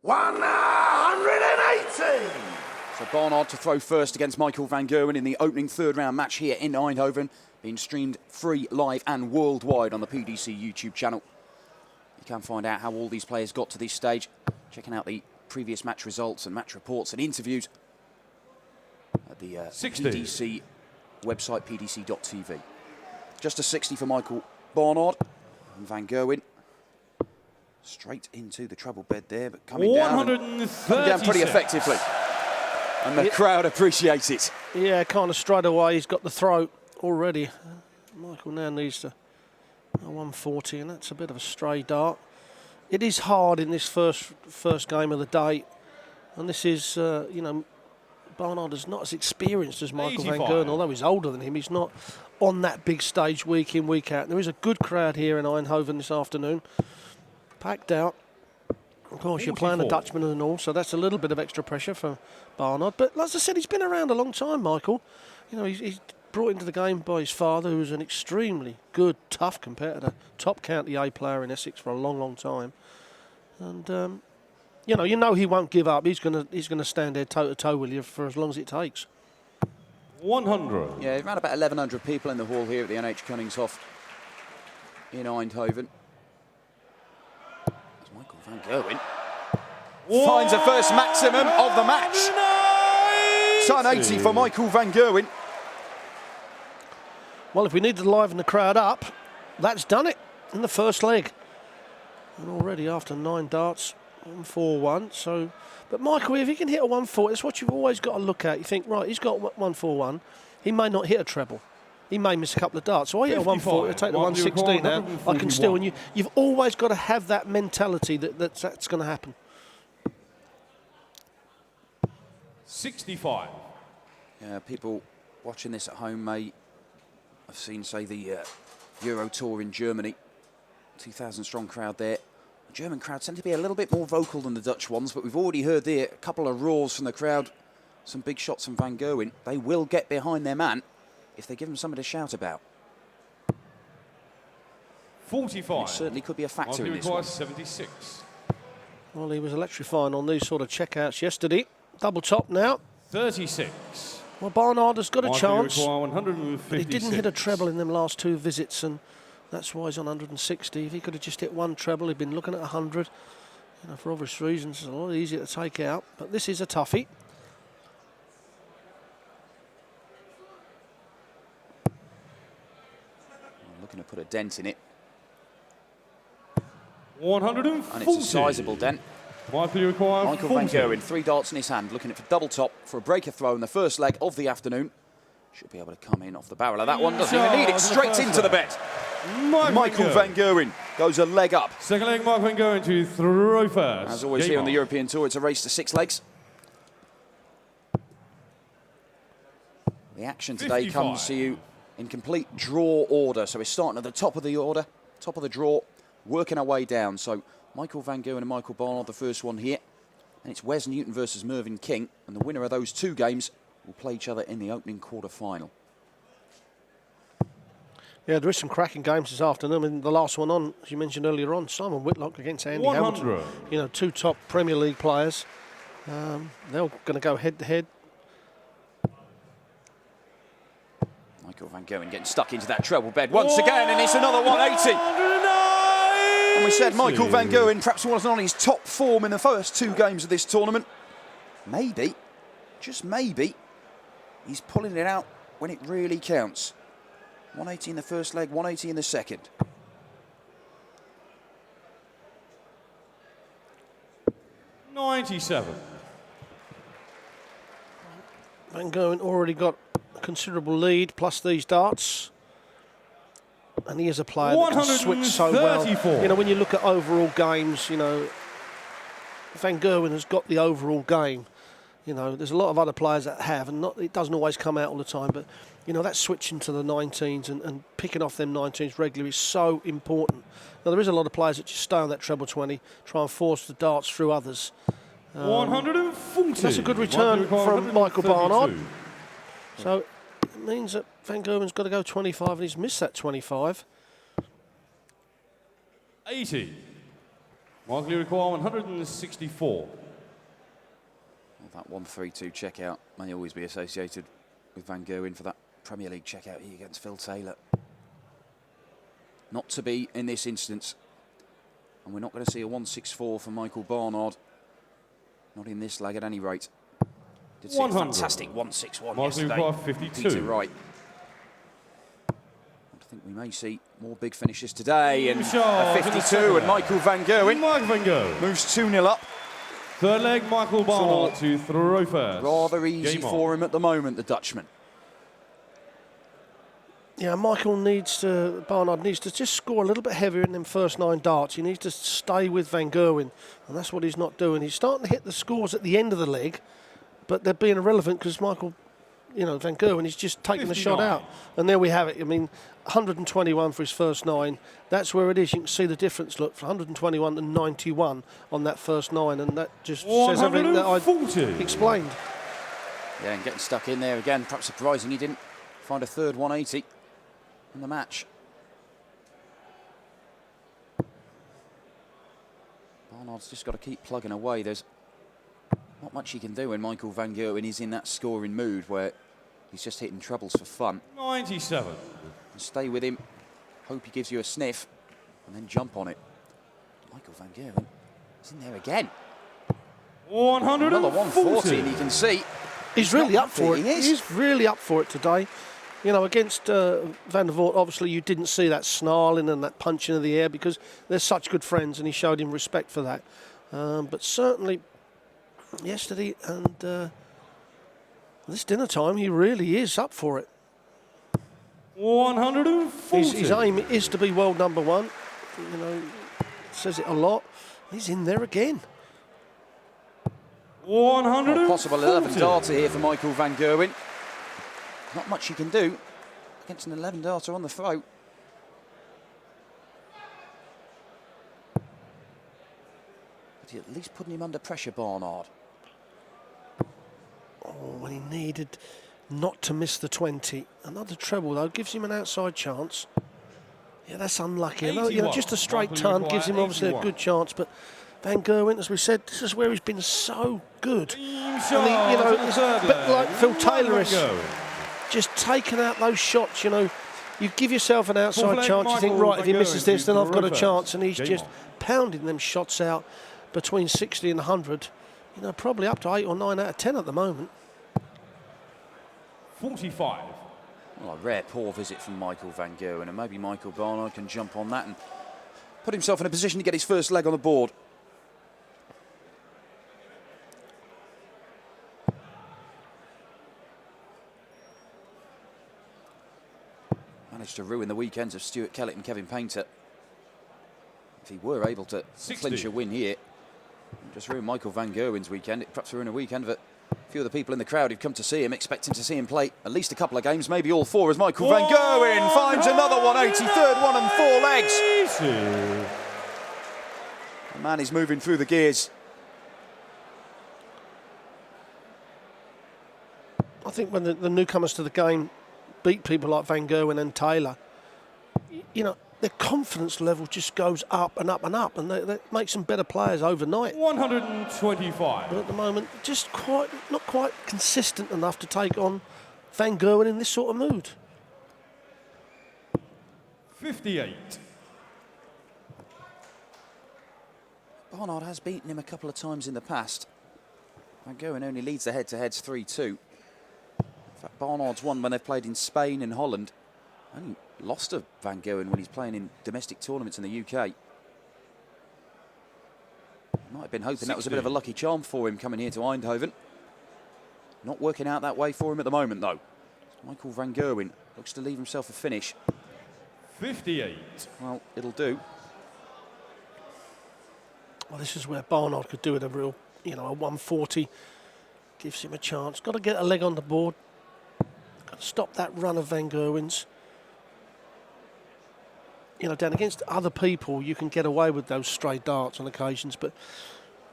180! So Barnard to throw first against Michael van Gerwen in the opening third round match here in Eindhoven, being streamed free, live and worldwide on the PDC YouTube channel. You can find out how all these players got to this stage, checking out the previous match results and match reports and interviews at the PDC website, pdc.tv. Just a 60 for Michael Barnard and van Gerwen. Straight into the treble bed there, but coming down pretty effectively. And the crowd appreciates it. Yeah, kind of straight away. He's got the throat already. Michael now needs to 140, and that's a bit of a stray dart. It is hard in this first game of the day, and this is, you know, Barnard is not as experienced as Michael van Gerwen, although he's older than him. He's not on that big stage week in, week out. There is a good crowd here in Eindhoven this afternoon. Packed out. Of course, 44. You're playing a Dutchman and all, so that's a little bit of extra pressure for Barnard. But as I said, he's been around a long time, Michael. You know, he's brought into the game by his father, who was an extremely good, tough competitor, top county A player in Essex for a long, long time. And you know he won't give up. He's gonna stand there toe to toe with you for as long as it takes. 100. Yeah, around about 1,100 people in the hall here at the NH Koningshof in Eindhoven. Michael van Gerwen finds the first maximum of the match. 180 for Michael van Gerwen. Well, if we need to liven the crowd up, that's done it in the first leg. And already after 9 darts, 141. So, but Michael, if he can hit a 140, that's what you've always got to look at. You think, right, he's got 141. He may not hit a treble. He may miss a couple of darts. So I hit a 140, I take the 116 now. I can still, and you've always got to have that mentality that's going to happen. 65. People watching this at home may have seen, say, the Euro Tour in Germany. 2,000 strong crowd there. The German crowd tend to be a little bit more vocal than the Dutch ones, but we've already heard there a couple of roars from the crowd. Some big shots from van Gerwen. They will get behind their man if they give him something to shout about. 45. It certainly could be a factor in this one. 76. Well, he was electrifying on these sort of checkouts yesterday. Double top now. 36. Well, Barnard has got a chance. 156. But he didn't hit a treble in them last 2 visits, and that's why he's on 160. If he could have just hit 1 treble, he'd been looking at 100. You know, for obvious reasons, it's a lot easier to take out. But this is a toughie. Looking to put a dent in it. 140. And it's a sizable dent. Michael van Gerwen, 3 darts in his hand, looking at for double top for a breaker throw in the first leg of the afternoon. Should be able to come in off the barrel of that one. Doesn't even need it. Straight into the bed. Michael van Gerwen goes a leg up. Second leg, Michael van Gerwen to throw first. As always here on the European Tour, it's a race to 6 legs. The action today comes to you in complete draw order. So we're starting at the top of the order, top of the draw, working our way down. So Michael van Gerwen and Michael Barnard, the first one here. And it's Wes Newton versus Mervyn King. And the winner of those 2 games will play each other in the opening quarter-final. Yeah, there is some cracking games this afternoon. I mean, the last one on, as you mentioned earlier on, Simon Whitlock against Andy Hamilton. You know, 2 top Premier League players. They're going to go head-to-head. Michael van Gerwen getting stuck into that treble bed once again, and it's another 180. And we said Michael van Gerwen perhaps wasn't on his top form in the first 2 games of this tournament. Maybe, just maybe, he's pulling it out when it really counts. 180 in the first leg, 180 in the second. $97. Van Gerwen already got a considerable lead, plus these darts. And he is a player that can switch so well. You know, when you look at overall games, you know, Van Gerwen has got the overall game. You know, there's a lot of other players that have, and it doesn't always come out all the time, but, you know, that switching to the 19s and picking off them 19s regularly is so important. Now, there is a lot of players that just stay on that treble 20, try and force the darts through others. 140. That's a good return from Michael Barnard. So it means that Van Gerwen's got to go 25, and he's missed that 25. 80. Markley require 164. Well, that 1-3-2 checkout may always be associated with Van Gerwen for that Premier League checkout here against Phil Taylor. Not to be in this instance. And we're not going to see a 1-6-4 from Michael Barnard. Not in this leg at any rate. Did see a fantastic 1-6-1 yesterday. 52. Peter Wright. I think we may see more big finishes today. And a 52 and Michael Van Gerwen moves 2-0 up. Third leg, Michael Barnard to throw first. Rather easy for him at the moment, the Dutchman. Yeah, Barnard needs to just score a little bit heavier in them first 9 darts. He needs to stay with Van Gerwen, and that's what he's not doing. He's starting to hit the scores at the end of the leg, but they're being irrelevant because Van Gerwen is just taking the shot out. And there we have it. I mean, 121 for his first 9. That's where it is. You can see the difference, look, from 121 to 91 on that first 9, and that just says everything that I explained. Yeah, and getting stuck in there again. Perhaps surprising he didn't find a third 180 in the match. Barnard's just got to keep plugging away. There's not much he can do when Michael Van Gerwen is in that scoring mood where he's just hitting trebles for fun. 97. And stay with him, hope he gives you a sniff, and then jump on it. Michael Van Gerwen is in there again. 140. Another 140, and you can see he's really up for it. He's really up for it today. You know, against Van der Voort, obviously you didn't see that snarling and that punching of the air because they're such good friends, and he showed him respect for that. But certainly yesterday and this dinner time, he really is up for it. 140. His aim is to be world number 1. You know, says it a lot. He's in there again. 140. Possible 11 darter here for Michael Van Gerwen. Not much he can do against an 11 darter on the throat. But he at least putting him under pressure, Barnard. Oh, when he needed not to miss the 20. Another treble, though, gives him an outside chance. Yeah, that's unlucky. Just a straight ton gives him obviously a good chance, but Van Gerwen, as we said, this is where he's been so good. And it's a bit like Phil Taylor is just taking out those shots, you give yourself an outside chance, you think, right, if he misses this, then I've got a chance, and he's just pounding them shots out between 60 and 100, probably up to 8 or 9 out of 10 at the moment. 45. Well, a rare poor visit from Michael Van Gerwen, and maybe Michael Barnard can jump on that and put himself in a position to get his first leg on the board. Managed to ruin the weekends of Stuart Kellett and Kevin Painter. If he were able to clinch a win here, just ruin Michael Van Gerwen's weekend. It perhaps ruin a weekend of a few of the people in the crowd who've come to see him, expecting to see him play at least a couple of games, maybe all 4, as Michael Van Gerwen finds another 180, third one and 4 legs. The man is moving through the gears. I think when the newcomers to the game beat people like Van Gerwen and Taylor, their confidence level just goes up and up and up, and that makes them better players overnight. 125. But at the moment, just not quite consistent enough to take on Van Gerwen in this sort of mood. 58. Barnard has beaten him a couple of times in the past. Van Gerwen only leads the head-to-heads 3-2. In fact, Barnard's won when they've played in Spain and Holland. Only lost to Van Gerwen when he's playing in domestic tournaments in the UK. Might have been hoping that was a bit of a lucky charm for him coming here to Eindhoven. Not working out that way for him at the moment, though. Michael Van Gerwen looks to leave himself a finish. 58. Well, it'll do. Well, this is where Barnard could do it a real, a 140. Gives him a chance. Got to get a leg on the board. Got to stop that run of Van Gerwen's. Dan, against other people, you can get away with those stray darts on occasions, but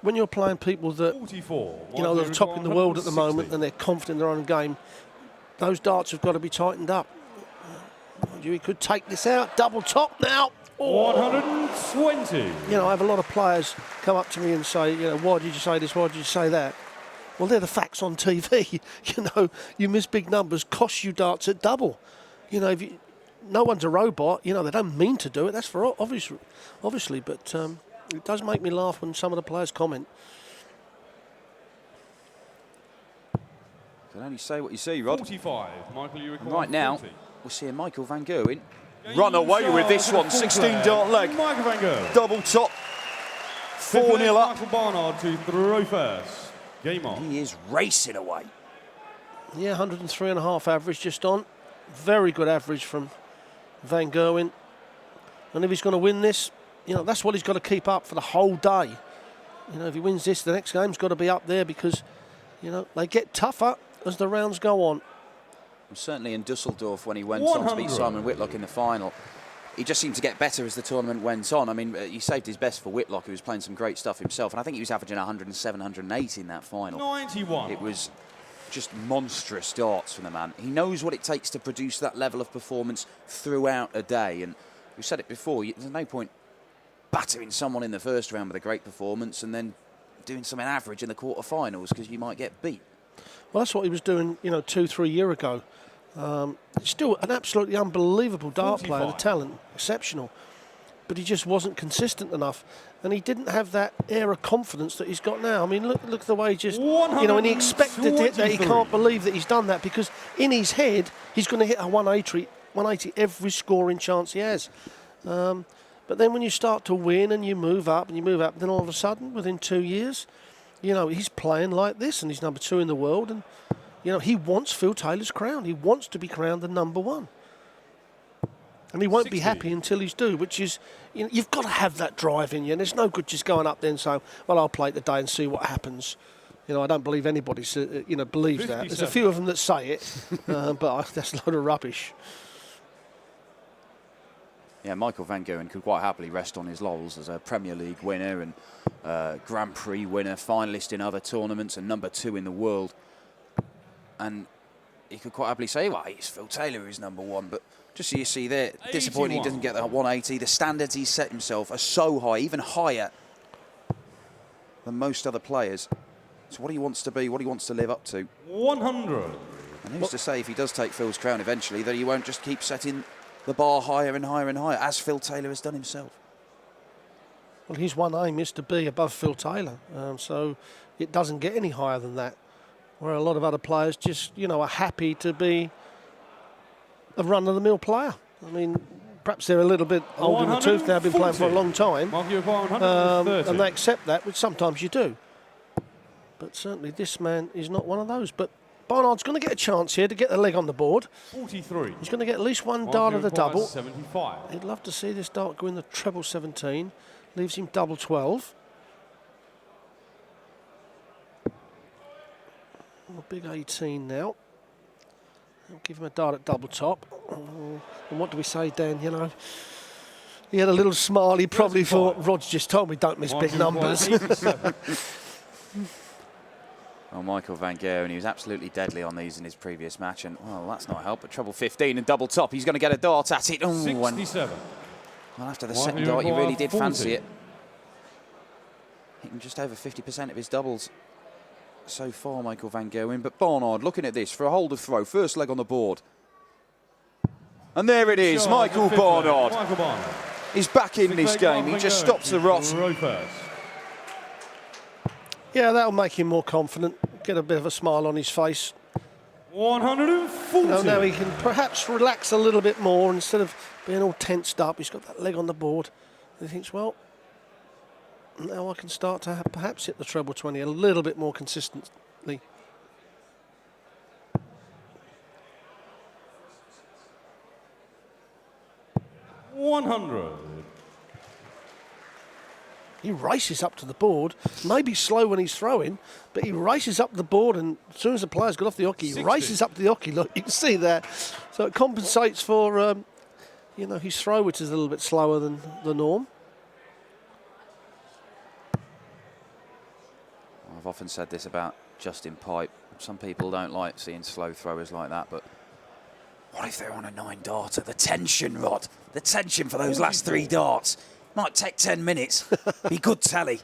when you're playing people that, 44. That are top in the world at the moment and they're confident in their own game, those darts have got to be tightened up. He could take this out. Double top now. 120. You know, I have a lot of players come up to me and say, you know, why did you say this? Why did you say that? Well, they're the facts on TV. You know, you miss big numbers, cost you darts at double. You know, no one's a robot. You know, they don't mean to do it. That's for obviously, but it does make me laugh when some of the players comment. Can only say what you see, Rod. 45. Michael, you require Right now, 40. we're seeing Michael van Gerwen run away with this one. 16-dart leg. Michael van Gerwen. Double top. 4-0 up. Michael Barnard to throw first. Game on. He is racing away. Yeah, 103.5 average just on. Very good average from Van Gerwen. And if he's going to win this, you know, that's what he's got to keep up for the whole day. You know, if he wins this, the next game's got to be up there because, you know, they get tougher as the rounds go on. Certainly in Dusseldorf when he went on to beat Simon Whitlock in the final. He just seemed to get better as the tournament went on. I mean, he saved his best for Whitlock, who was playing some great stuff himself. And I think he was averaging 107, 108 in that final. 91. It was just monstrous darts from the man. He knows what it takes to produce that level of performance throughout a day. And we've said it before, there's no point battering someone in the first round with a great performance and then doing something average in the quarterfinals because you might get beat. Well, that's what he was doing, you know, 2-3 years ago. Still an absolutely unbelievable dart 45. player, the talent, exceptional. But he just wasn't consistent enough. And he didn't have that air of confidence that he's got now. I mean, look at the way he just, you know, and he expected it, that he can't believe that he's done that because in his head, he's going to hit a 180 every scoring chance he has. But then when you start to win and you move up, then all of a sudden, within 2 years, you know, he's playing like this and he's number 2 in the world. And, you know, he wants Phil Taylor's crown. He wants to be crowned the number 1. And he won't 60. be happy until he's due, which is, you know, you've got to have that drive in you. And it's no good just going up there and saying, well, I'll play today and see what happens. You know, I don't believe anybody, you know, believes 57. that. There's a few of them that say it, but that's a load of rubbish. Yeah, Michael van Gerwen could quite happily rest on his laurels as a Premier League winner and Grand Prix winner, finalist in other tournaments and number 2 in the world. And he could quite happily say, well, it's Phil Taylor who's number 1, but just so you see there, disappointing he doesn't get the 180. The standards he's set himself are so high, even higher than most other players. It's what he wants to be, what he wants to live up to. 100. And who's to say if he does take Phil's crown eventually that he won't just keep setting the bar higher and higher and higher, as Phil Taylor has done himself. Well, his one aim is to be above Phil Taylor, so it doesn't get any higher than that. Where a lot of other players just, you know, are happy to be a run-of-the-mill player. I mean, perhaps they're a little bit old in the tooth now, been playing for a long time, and they accept that, which sometimes you do. But certainly this man is not one of those. But Barnard's going to get a chance here to get the leg on the board. 43. He's going to get at least one dart of the double. 75. He'd love to see this dart go in the treble 17. Leaves him double 12. A big 18 now. I'll give him a dart at double top. And what do we say, Dan? You know, he had a little smile. He probably thought, Rod's just told me don't miss big numbers. Well, Michael van Gerwen, he was absolutely deadly on these in his previous match, and well, that's not help. But treble 15 and double top, he's going to get a dart at it. Ooh, 67. Well, after the second dart, he really did fancy it. Hitting just over 50% of his doubles so far, Michael van Gerwen. But Barnard looking at this for a hold of throw, first leg on the board. And there it is, Michael Barnard. He's back in this game. He just stops the rot. Yeah, that'll make him more confident. Get a bit of a smile on his face. 140. Now he can perhaps relax a little bit more instead of being all tensed up. He's got that leg on the board. And he thinks, well, now I can start to perhaps hit the treble 20 a little bit more consistently. He races up to the board, maybe slow when he's throwing, but he races up the board, and as soon as the player's got off the hockey, he 60. races up to the hockey. Look, you can see that. So it compensates for, you know, his throw, which is a little bit slower than the norm. I've often said this about Justin Pipe. Some people don't like seeing slow throwers like that, but What if they're on a 9-darter? The tension, Rod. The tension for those last 3 darts. Might take 10 minutes. Be good tally.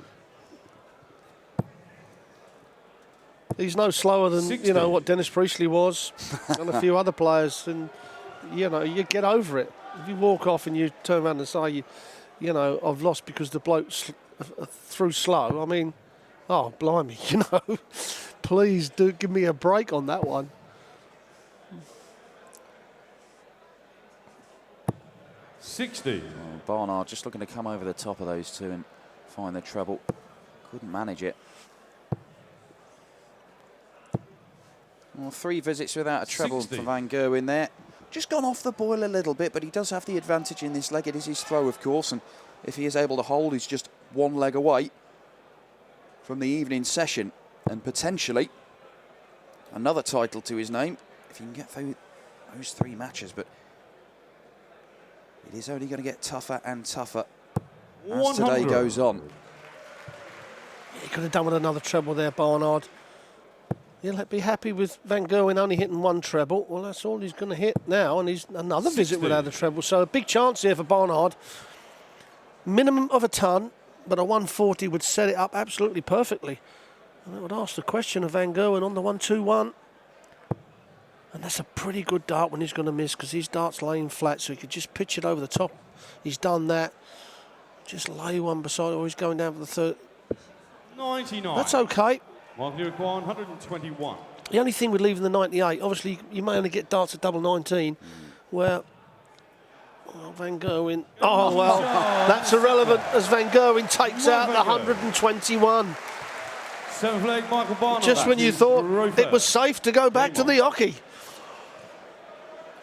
He's no slower than, 60. you know, what Dennis Priestley was and a few other players. And, you know, you get over it. If you walk off and you turn around and say, you know, I've lost because the bloke threw slow, I mean, oh, blimey, you know. Please do give me a break on that one. $60. Oh, Barnard just looking to come over the top of those two and find the treble. Couldn't manage it. Well, 3 visits without a treble 60. for Van Gerwen there. Just gone off the boil a little bit, but he does have the advantage in this leg. It is his throw, of course, and if he is able to hold, he's just 1 leg away from the evening session and potentially another title to his name if he can get through those 3 matches. But it is only going to get tougher and tougher as today goes on. He could have done with another treble there, Barnard. He'll be happy with Van Gerwen only hitting 1 treble. Well, that's all he's going to hit now, and he's another 60. visit without a treble. So a big chance here for Barnard. Minimum of a ton, but a 140 would set it up absolutely perfectly. And I would ask the question of Van Gerwen on the 1-2-1. And that's a pretty good dart when he's going to miss, because his dart's laying flat, so he could just pitch it over the top. He's done that. Just lay one beside it, or he's going down for the 3rd. 99. That's okay. Mark, you require 121. The only thing with leaving the 98, obviously you may only get darts at double 19, where Van Gerwen, oh well, that's irrelevant as Van Gerwen takes out the 121. 7th leg, Michael Barnard. Just when you thought it was safe to go back to the hockey.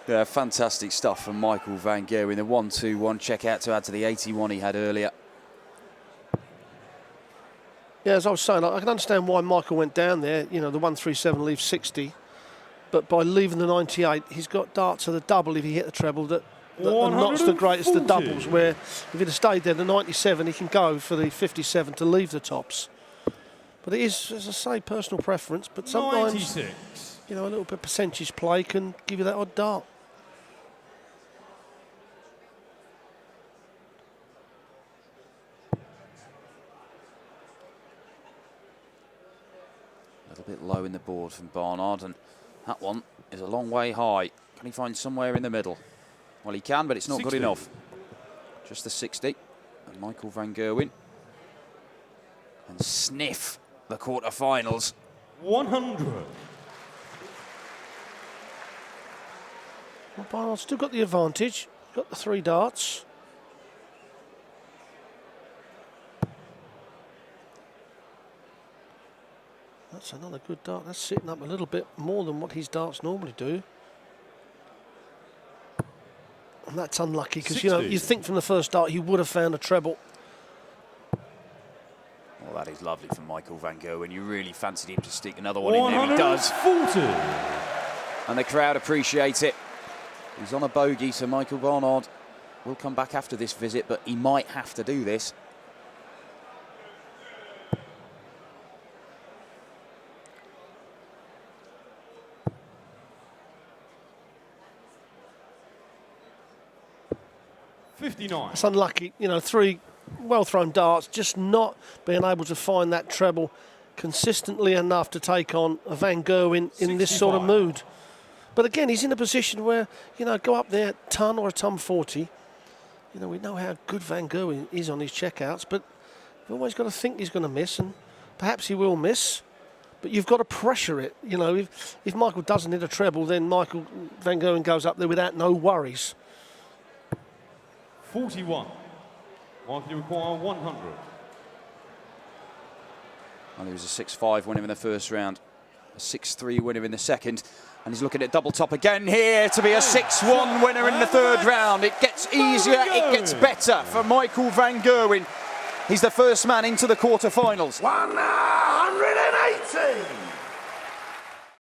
Yeah, fantastic stuff from Michael Van Gerwen. The 1-2-1 check out to add to the 81 he had earlier. Yeah, as I was saying, I can understand why Michael went down there. You know, the 137 leaves 60. But by leaving the 98, he's got darts of the double if he hit the treble that are not the greatest of doubles, where if he'd have stayed there, the 97, he can go for the 57 to leave the tops. But it is, as I say, personal preference. But sometimes, 96. you know, a little bit of percentage play can give you that odd dart. A little bit low in the board from Barnard, and that one is a long way high. Can he find somewhere in the middle? Well, he can, but it's not 60. good enough. Just the 60. And Michael Van Gerwen and sniff the quarterfinals. 100. Well, Barnard's still got the advantage. Got the 3 darts. That's another good dart. That's sitting up a little bit more than what his darts normally do. And that's unlucky, because, you know, you think from the first dart he would have found a treble. Well, that is lovely from Michael Van Gerwen. You really fancied him to stick another one in there. He does. 40. And the crowd appreciate it. He's on a bogey, so Michael Barnard will come back after this visit, but he might have to do this. $59. It's unlucky, you know, 3 well-thrown darts, just not being able to find that treble consistently enough to take on a Van Gerwen in this sort of 65. mood. But again, he's in a position where, you know, go up there, ton or a ton 40. You know, we know how good Van Gerwen is on his checkouts, but you've always got to think he's going to miss, and perhaps he will miss. But you've got to pressure it. You know, if Michael doesn't hit a treble, then Michael Van Gerwen goes up there without no worries. 41. Mark, you require 100. Well, he was a 6-5 winner in the first round, a 6-3 winner in the second, and he's looking at double top again here to be a 6-1 winner in the 3rd round. It gets easier, it gets better for Michael Van Gerwen. He's the first man into the quarterfinals.